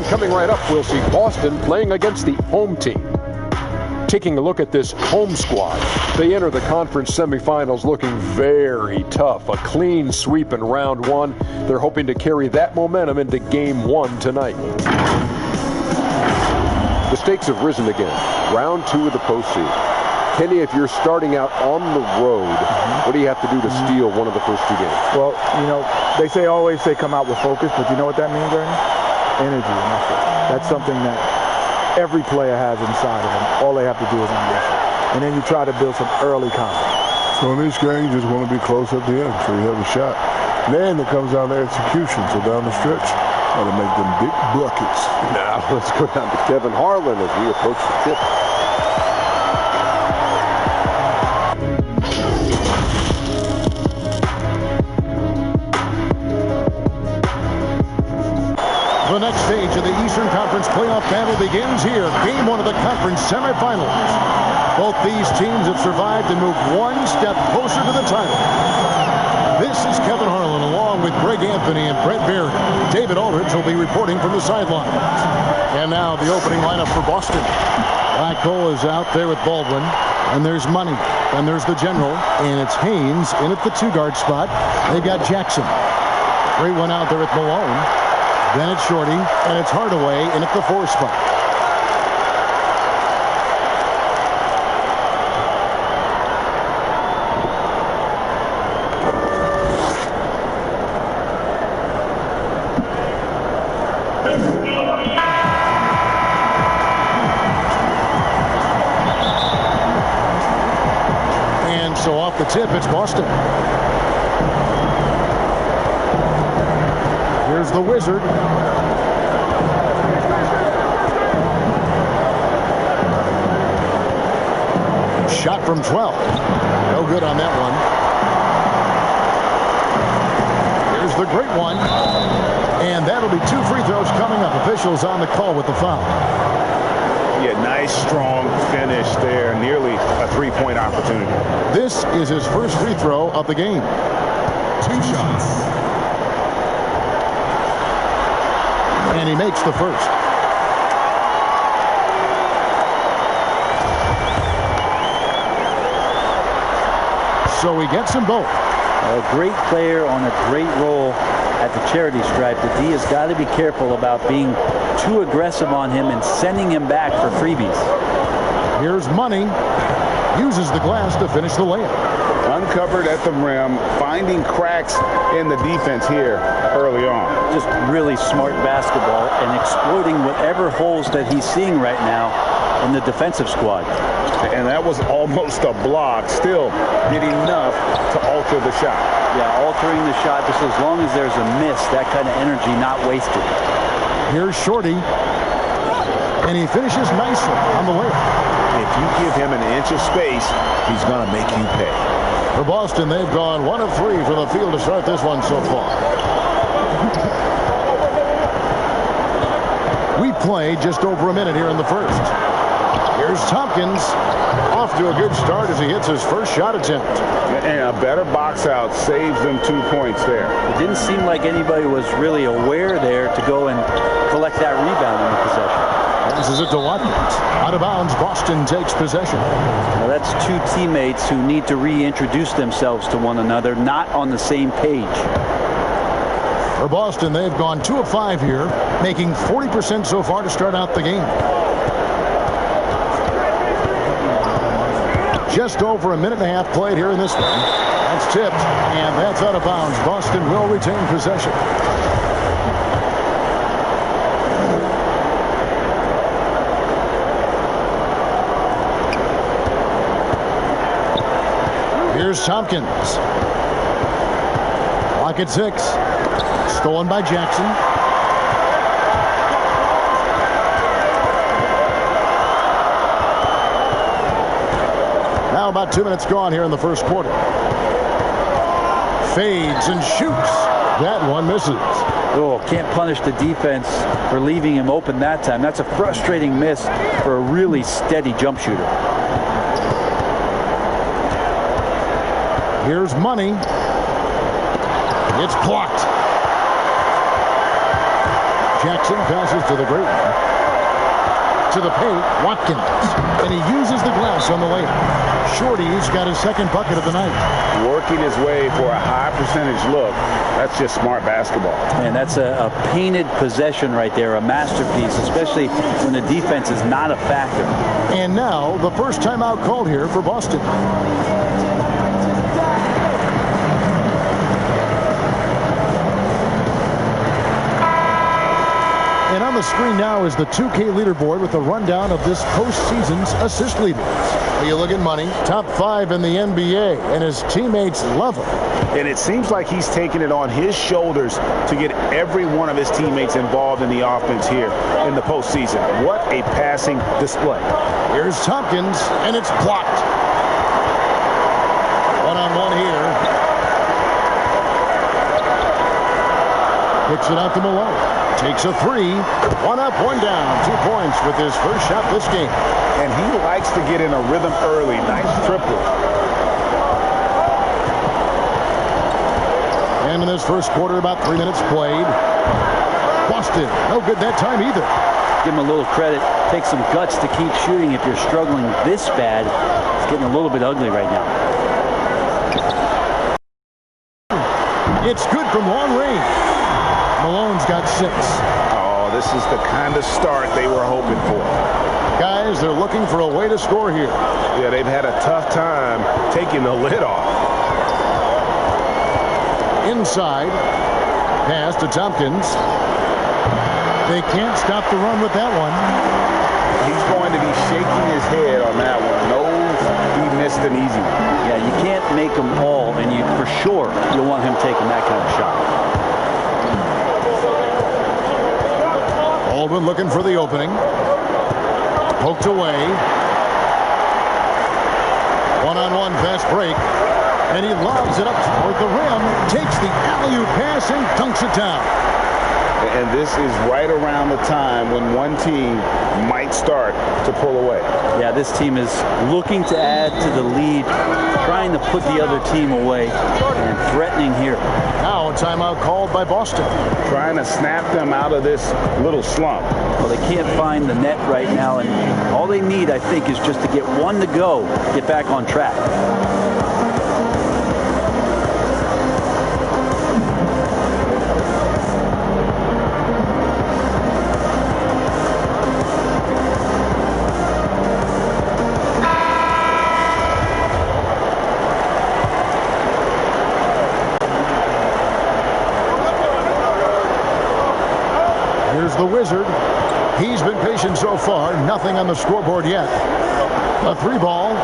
coming right up, we'll see Boston playing against the home team. Taking a look at this home squad, they enter the conference semifinals looking very tough. A clean sweep in round one. They're hoping to carry that momentum into game one tonight. The stakes have risen again. Round two of the postseason. Kenny, if you're starting out on the road, what do you have to do to steal one of the first two games? Well, you know, they always say come out with focus, but you know what that means, Ernie? Energy and effort. That's something that every player has inside of them. All they have to do is unleash it. And then you try to build some early confidence. So in this game, you just want to be close at the end so you have a shot. Then it comes down to execution. So down the stretch, got to make them big buckets. Now let's go down to Kevin Harlan as we approach the tip. The next stage of the Eastern Conference playoff battle begins here. Game one of the conference semifinals. Both these teams have survived and moved one step closer to the title. This is Kevin Harlan along with Greg Anthony and Brett Baird. David Aldridge will be reporting from the sideline. And now the opening lineup for Boston. Blackwell is out there with Baldwin. And there's Money. And there's the general. And it's Haynes in at the two-guard spot. They've got Jackson. Great one out there with Malone. Then it's Shorty, and it's Hardaway in at the 4 spot. And so off the tip, it's Boston. Here's the Wizard. Shot from 12. No good on that one. Here's the great one. And that'll be 2 free throws coming up. Officials on the call with the foul. Yeah, nice, strong finish there. Nearly a three-point opportunity. This is his first free throw of the game. 2 shots. And he makes the first. So he gets them both. A great player on a great role at the charity stripe. The D has got to be careful about being too aggressive on him and sending him back for freebies. Here's Money. Uses the glass to finish the layup. Uncovered at the rim, finding cracks in the defense here early on. Just really smart basketball and exploiting whatever holes that he's seeing right now in the defensive squad. And that was almost a block. Still did enough to alter the shot. Yeah, altering the shot just as long as there's a miss, that kind of energy not wasted. Here's Shorty. And he finishes nicely on the layup. If you give him an inch of space, he's going to make you pay. For Boston, they've gone 1 of 3 from the field to start this one so far. We play just over a minute here in the first. Here's Tompkins. Off to a good start as he hits his first shot attempt. And a better box out saves them 2 points there. It didn't seem like anybody was really aware there to go and collect that rebound in the possession. Passes it to Watkins. Out of bounds, Boston takes possession. Now that's 2 teammates who need to reintroduce themselves to one another, not on the same page. For Boston, they've gone 2 of 5 here, making 40% so far to start out the game. Just over a minute and a half played here in this one. That's tipped, and that's out of bounds. Boston will retain possession. Here's Tompkins. Clock at 6. Stolen by Jackson. Now about 2 minutes gone here in the first quarter. Fades and shoots. That one misses. Oh, can't punish the defense for leaving him open that time. That's a frustrating miss for a really steady jump shooter. Here's Money. It's blocked. Jackson passes to the great one. To the paint, Watkins. And he uses the glass on the layup. Shorty's got his second bucket of the night. Working his way for a high percentage look. That's just smart basketball. And that's a painted possession right there, a masterpiece, especially when the defense is not a factor. And now the first timeout called here for Boston. And on the screen now is the 2K leaderboard with a rundown of this postseason's assist leaders. You look at Money, top 5 in the NBA, and his teammates love him. And it seems like he's taking it on his shoulders to get every one of his teammates involved in the offense here in the postseason. What a passing display. Here's Tompkins, and it's blocked. One-on-one here. Kicks it out to Malone. Takes a three. One up, one down. 2 points with his first shot this game. And he likes to get in a rhythm early. Nice triple. And in this first quarter, about 3 minutes played. Boston, no good that time either. Give him a little credit. Take some guts to keep shooting if you're struggling this bad. It's getting a little bit ugly right now. It's good from long range. Malone's got 6. Oh, this is the kind of start they were hoping for. Guys, they're looking for a way to score here. Yeah, they've had a tough time taking the lid off. Inside. Pass to Tompkins. They can't stop the run with that one. He's going to be shaking his head on that one. Knows he missed an easy one. Yeah, you can't make them all, and you for sure you'll want him taking that kind of shot. Baldwin looking for the opening. Poked away. One-on-one fast break. And he lobs it up toward the rim. Takes the alley-oop pass and dunks it down. And this is right around the time when one team might start to pull away. Yeah, this team is looking to add to the lead, trying to put the other team away, and threatening here. Now a timeout called by Boston. Trying to snap them out of this little slump. Well, they can't find the net right now, and all they need, I think, is just to get one to go, get back on track. The Wizard. He's been patient so far. Nothing on the scoreboard yet. A 3 ball.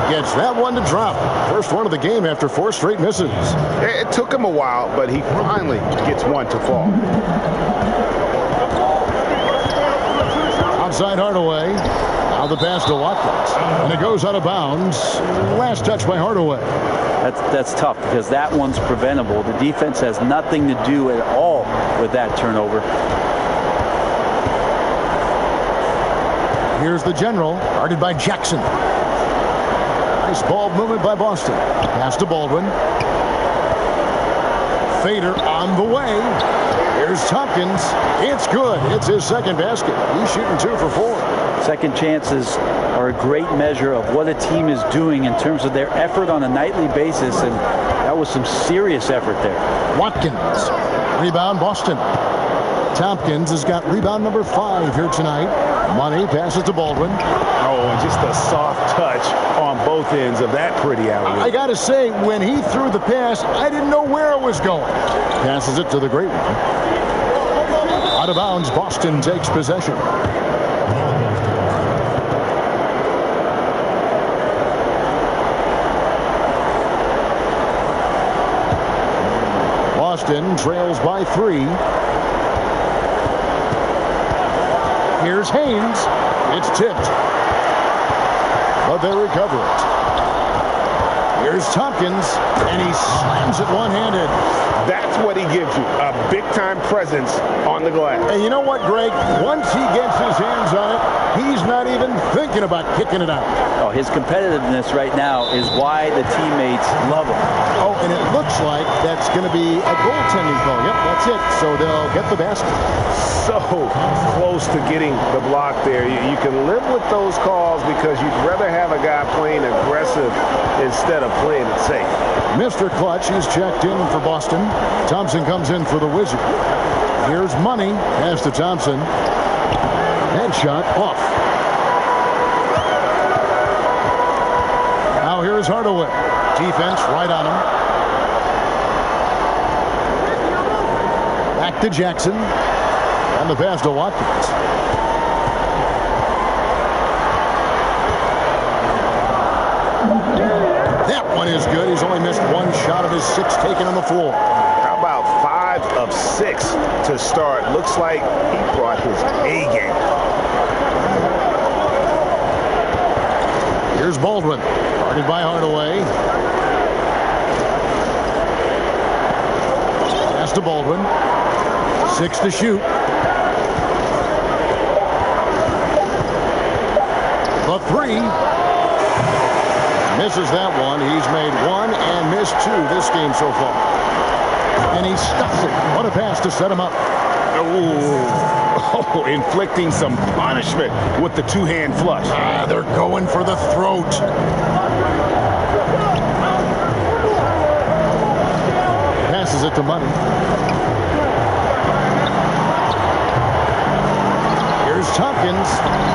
Gets that one to drop. First one of the game after 4 straight misses. It took him a while, but he finally gets one to fall. Outside Hardaway. Now the pass to Watkins. And it goes out of bounds. Last touch by Hardaway. That's tough because that one's preventable. The defense has nothing to do at all with that turnover. Here's the general, guarded by Jackson. Nice ball movement by Boston. Pass to Baldwin. Fader on the way. Here's Tompkins. It's good. It's his second basket. He's shooting 2 for 4. Second chances are a great measure of what a team is doing in terms of their effort on a nightly basis, and that was some serious effort there. Watkins. Rebound Boston. Tompkins has got rebound number 5 here tonight. Money passes to Baldwin. Oh, and just a soft touch on both ends of that pretty alley. I got to say, when he threw the pass, I didn't know where it was going. Passes it to the great one. Out of bounds, Boston takes possession. Boston trails by 3. Here's Haynes. It's tipped. But they recover it. Here's Tompkins, and he slams it one-handed. That's what he gives you, a big-time presence on the glass. And you know what, Greg? Once he gets his hands on it, he's not even thinking about kicking it out. Oh, his competitiveness right now is why the teammates love him. Oh, and it looks like that's going to be a goaltending call. Yep, that's it. So they'll get the basket. So close to getting the block there. You can live with those calls because you'd rather have a guy playing aggressive instead of playing it safe. Mr. Clutch, he's checked in for Boston. Thompson comes in for the Wizards. Here's Money. Pass to Thompson. Headshot off. Now here's Hardaway. Defense right on him. Back to Jackson. And the pass to Watkins. That one is good. He's only missed one shot of his 6 taken on the floor. How about 5 of 6 to start? Looks like he brought his A game. Here's Baldwin. Guarded by Hardaway. Pass to Baldwin. 6 to shoot. The 3. Misses that one. He's made 1 and missed 2 this game so far. And he stuffs it. What a pass to set him up. Oh, inflicting some punishment with the 2-hand flush. They're going for the throat. Passes it to Money. Here's Tompkins.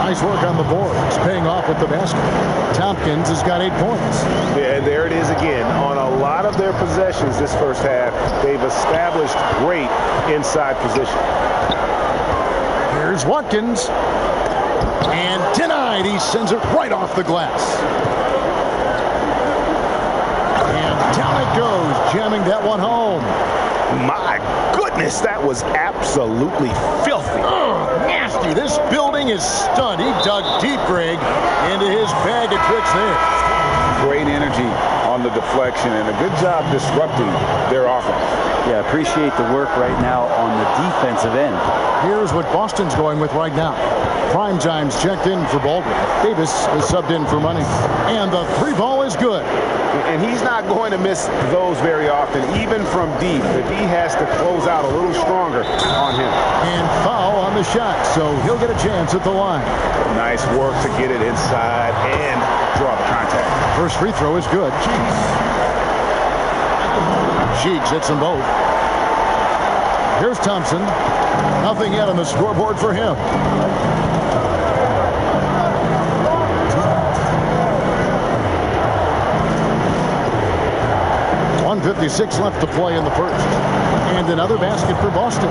Nice work on the boards. Paying off with the basket. Tompkins has got 8 points. Yeah, there it is again. On a lot of their possessions this first half, they've established great inside position. Here's Watkins. And denied. He sends it right off the glass. And down it goes, jamming that one home. My goodness, that was absolutely filthy. Nasty. This building is stunned. He dug deep, Greg, into his bag of tricks there. Great energy on the deflection and a good job disrupting their offense. Yeah, appreciate the work right now on the defensive end. Here's what Boston's going with right now. Prime Time's checked in for Baldwin. Davis is subbed in for Money. And the 3 ball is good. And he's not going to miss those very often, even from deep, if he has to close out a little stronger on him. And foul on the shot, so he'll get a chance at the line. Nice work to get it inside and draw the contact. First free throw is good. Sheets hits them both. Here's Thompson. Nothing yet on the scoreboard for him. 1:56 left to play in the first. And another basket for Boston.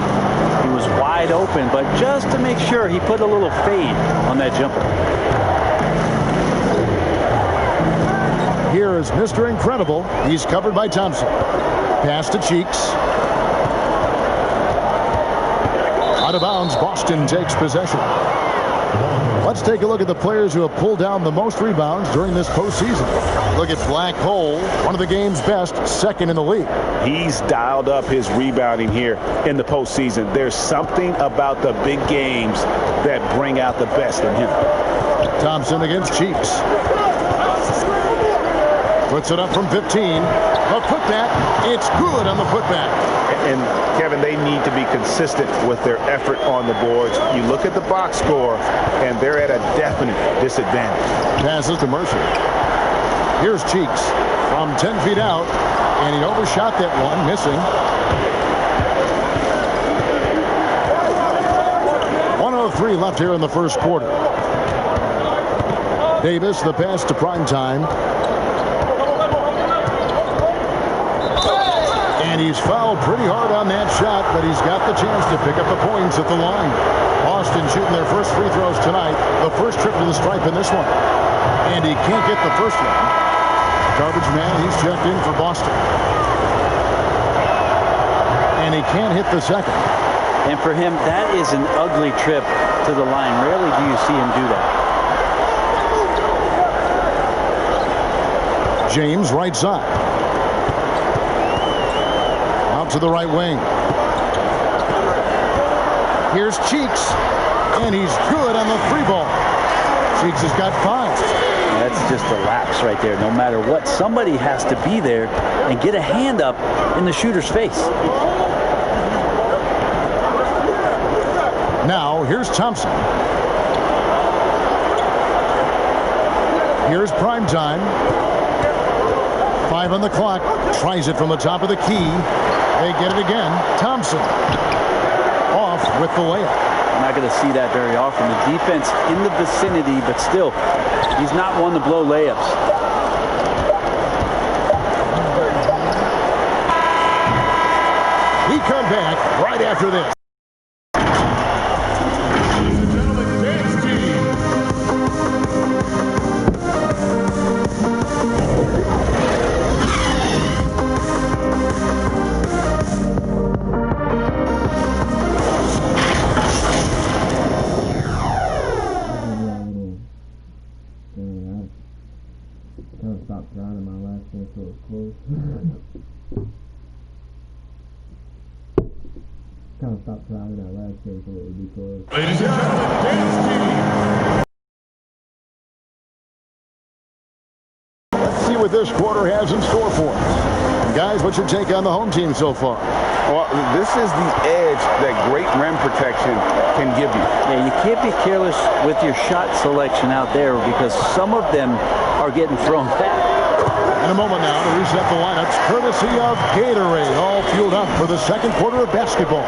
He was wide open, but just to make sure, he put a little fade on that jumper. Here is Mr. Incredible. He's covered by Thompson. Pass to Cheeks. Out of bounds, Boston takes possession. Let's take a look at the players who have pulled down the most rebounds during this postseason. Look at Black Hole, one of the game's best, 2nd in the league. He's dialed up his rebounding here in the postseason. There's something about the big games that bring out the best in him. Thompson against Cheeks. Puts it up from 15. A putback. It's good on the putback. And, Kevin, they need to be consistent with their effort on the boards. You look at the box score, and they're at a definite disadvantage. Passes to Mercer. Here's Cheeks from 10 feet out, and he overshot that one, missing. 1:03 left here in the first quarter. Davis, the pass to Prime Time. And he's fouled pretty hard on that shot, but he's got the chance to pick up the points at the line. Boston shooting their first free throws tonight. The first trip to the stripe in this one. And he can't get the first one. Garbage man, he's checked in for Boston. And he can't hit the second. And for him, that is an ugly trip to the line. Rarely do you see him do that. James, right side. Out to the right wing. Here's Cheeks, and he's good on the 3-ball. Cheeks has got 5. That's just a lapse right there. No matter what, somebody has to be there and get a hand up in the shooter's face. Now, here's Thompson. Here's prime time. 5 on the clock. Tries it from the top of the key. They get it again. Thompson off with the layup. I'm not going to see that very often. The defense in the vicinity, but still, he's not one to blow layups. We come back right after this. Kind of stopped trying that last game so it would be close. Ladies and gentlemen, dance team. Let's see what this quarter has in store for us. Guys, what's your take on the home team so far? Well, this is the edge that great rim protection can give you. Yeah, you can't be careless with your shot selection out there because some of them are getting thrown back. In a moment now to reset the lineups, courtesy of Gatorade, all fueled up for the second quarter of basketball.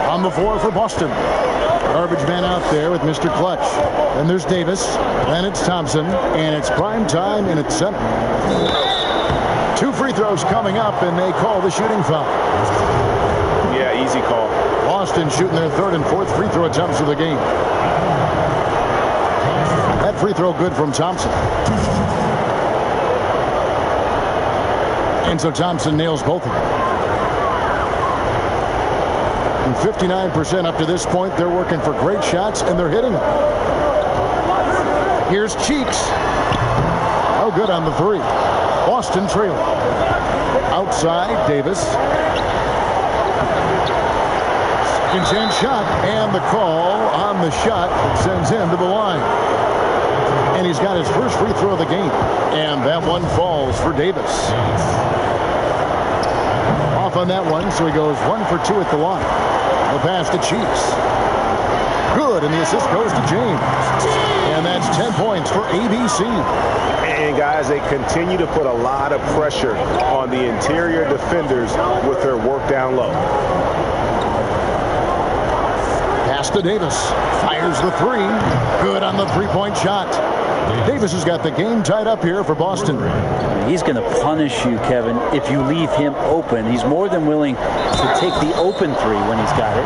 On the floor for Boston. Garbage man out there with Mr. Clutch. Then there's Davis. Then it's Thompson. And it's prime time and it's center. 2 free throws coming up, and they call the shooting foul. Yeah, easy call. Boston shooting their 3rd and 4th free throw attempts of the game. That free throw good from Thompson. And so Thompson nails both of them. And 59% up to this point. They're working for great shots, and they're hitting them. Here's Cheeks. Oh, good on the 3. Boston trailing. Outside, Davis. Second chance shot, and the call on the shot sends him to the line. And he's got his first free throw of the game. And that one falls for Davis. Off on that one, so he goes 1 for 2 at the line. The pass to Cheeks. Good, and the assist goes to James. And that's 10 points for ABC. And guys, they continue to put a lot of pressure on the interior defenders with their work down low. Pass to Davis. Fires the 3. Good on the 3-point shot. Davis has got the game tied up here for Boston. He's going to punish you, Kevin, if you leave him open. He's more than willing to take the open 3 when he's got it.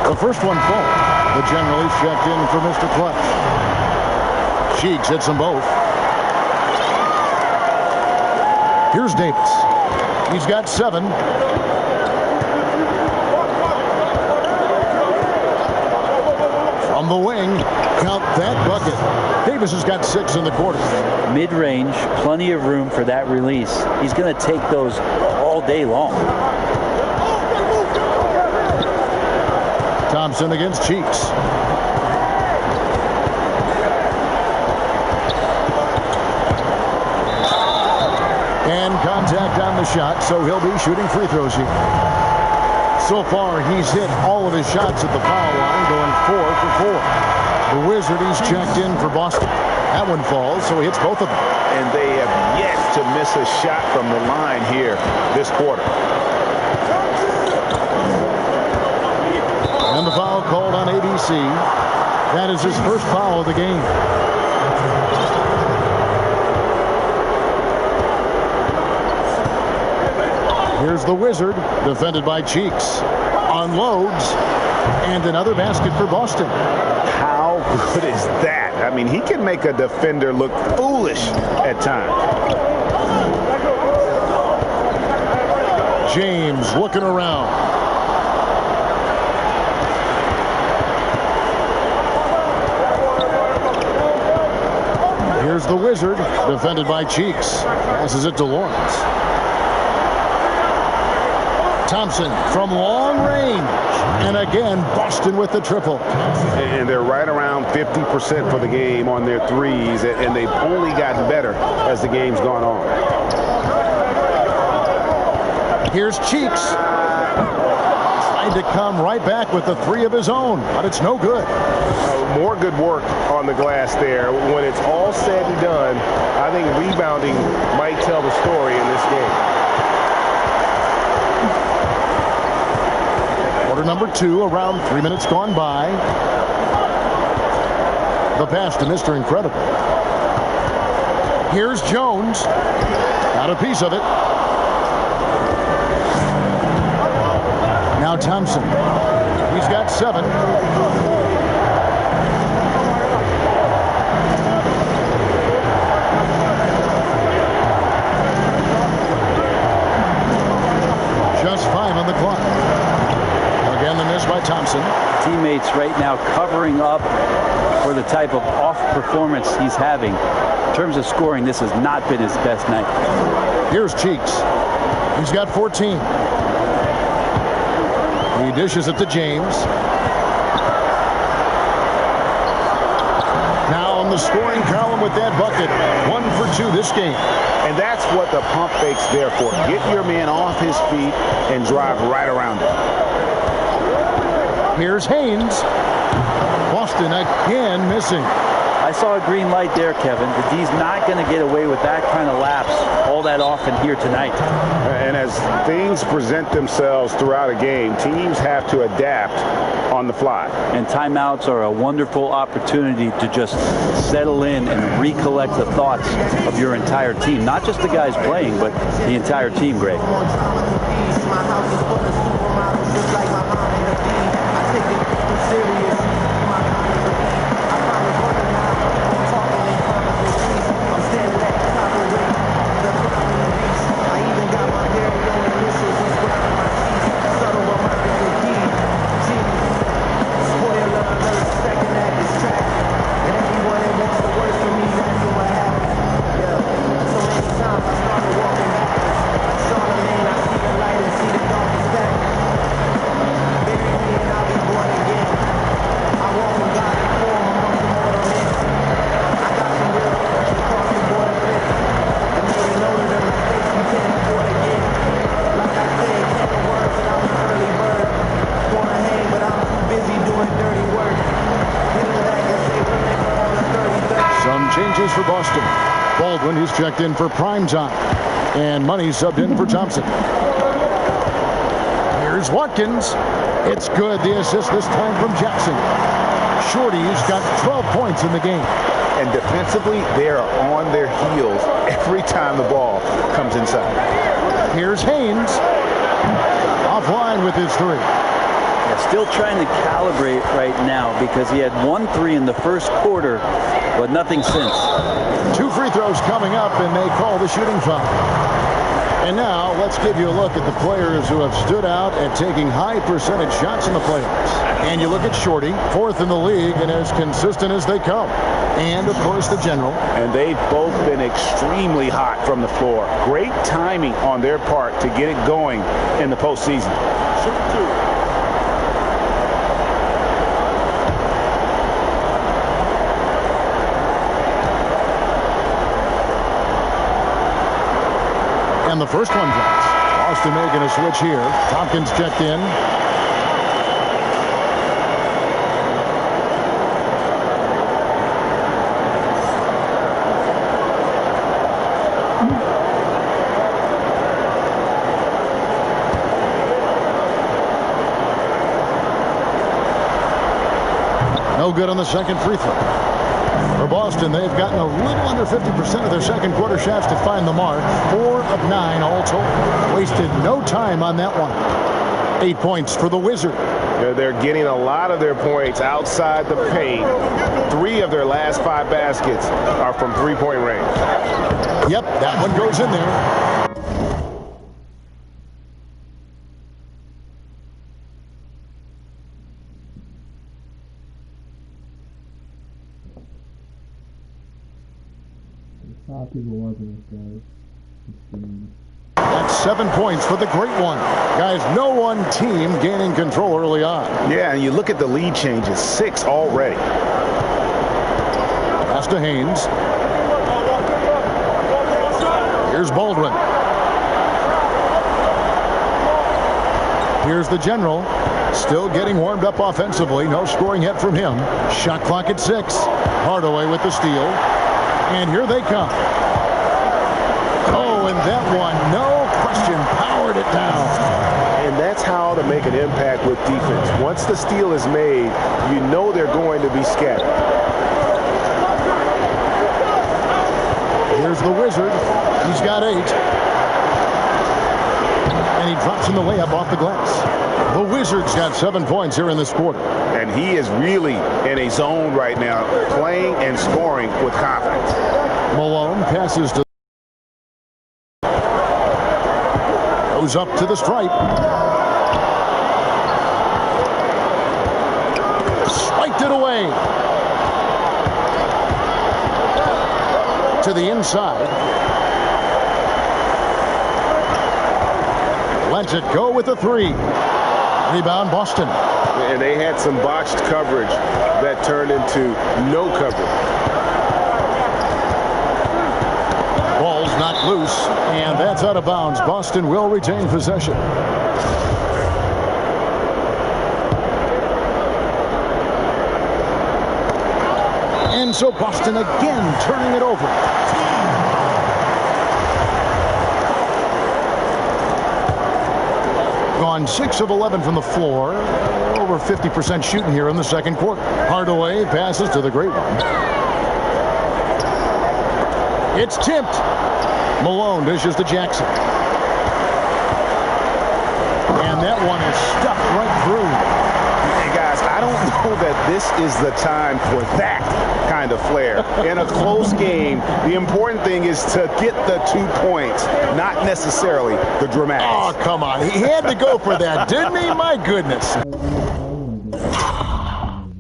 The first one falls. The general is checked in for Mr. Clutch. Cheeks hits them both. Here's Davis. He's got 7. From the wing, count that bucket. Davis has got 6 in the quarter. Mid-range, plenty of room for that release. He's going to take those all day long. Thompson against Cheeks. And contact on the shot, so he'll be shooting free throws here. So far, he's hit all of his shots at the foul line, going 4 for 4. The Wizard, he's checked in for Boston. That one falls, so he hits both of them. And they have yet to miss a shot from the line here this quarter. And the foul called on ABC. That is his first foul of the game. Here's the Wizard, defended by Cheeks. Unloads, and another basket for Boston. How good is that? I mean, he can make a defender look foolish at times. James looking around. Here's the Wizard, defended by Cheeks. Passes it to Lawrence. Thompson from long range. And again, Boston with the triple. And they're right around 50% for the game on their threes, and they've only gotten better as the game's gone on. Here's Cheeks. Tried to come right back with the three of his own, but it's no good. More good work on the glass there. When it's all said and done, I think rebounding might tell the story in this game. Quarter number 2, around 3 minutes gone by. The pass to Mr. Incredible. Here's Jones. Got a piece of it. Now Thompson. He's got 7. Just 5 on the clock. Again, the miss by Thompson. Teammates right now covering up for the type of off performance he's having. In terms of scoring, this has not been his best night. Here's Cheeks. He's got 14. He dishes it to James. Now on the scoring column with that bucket. 1 for 2 this game. And that's what the pump fake's there for. Get your man off his feet and drive right around him. Here's Haynes. Boston again missing. I saw a green light there, Kevin. The D's not going to get away with that kind of lapse all that often here tonight. And as things present themselves throughout a game, teams have to adapt on the fly. And timeouts are a wonderful opportunity to just settle in and recollect the thoughts of your entire team. Not just the guys playing, but the entire team, Greg. For Boston. Baldwin, who's checked in for prime time. And Money subbed in for Thompson. Here's Watkins. It's good. The assist this time from Jackson. Shorty's got 12 points in the game. And defensively, they are on their heels every time the ball comes inside. Here's Haynes. Offline with his 3. Still trying to calibrate right now because he had 1 3 in the first quarter, but nothing since. 2 free throws coming up, and they call the shooting foul. And now let's give you a look at the players who have stood out at taking high percentage shots in the playoffs. And you look at Shorty, 4th in the league and as consistent as they come. And, of course, the general. And they've both been extremely hot from the floor. Great timing on their part to get it going in the postseason. And the first one drops. Boston making a switch here. Tompkins checked in. No good on the second free throw. For Boston, they've gotten a little under 50% of their second quarter shots to find the mark. 4 of 9 all told. Wasted no time on that one. 8 points for the Wizard. They're getting a lot of their points outside the paint. 3 of their last 5 baskets are from three-point range. Yep, that one goes in there. A lot of people watching this guy. That's 7 points for the great one. Guys, no one team gaining control early on. Yeah, and you look at the lead changes, 6 already. Pass to Haynes. Here's Baldwin. Here's the general. Still getting warmed up offensively. No scoring yet from him. Shot clock at 6. Hardaway with the steal. And here they come. Oh, and that one, no question, powered it down. And that's how to make an impact with defense. Once the steal is made, you know they're going to be scattered. Here's the Wizard. He's got 8. And he drops in the layup off the glass. The Wizards got 7 points here in this quarter. And he is really in a zone right now, playing and scoring with confidence. Malone passes to... Goes up to the stripe. Swiped it away. To the inside. Lets it go with the 3. Rebound, Boston. And they had some botched coverage that turned into no coverage. Ball's knocked loose, and that's out of bounds. Boston will retain possession. And so Boston again turning it over. Gone 6 of 11 from the floor. Over 50% shooting here in the second quarter. Hardaway passes to the great one. It's tipped. Malone dishes to Jackson. And that one is stuffed right through. Hey guys, I don't know that this is the time for that kind of flair. In a close game, the important thing is to get the 2 points, not necessarily the dramatics. Oh, come on. He had to go for that, didn't he? My goodness. Oh my God.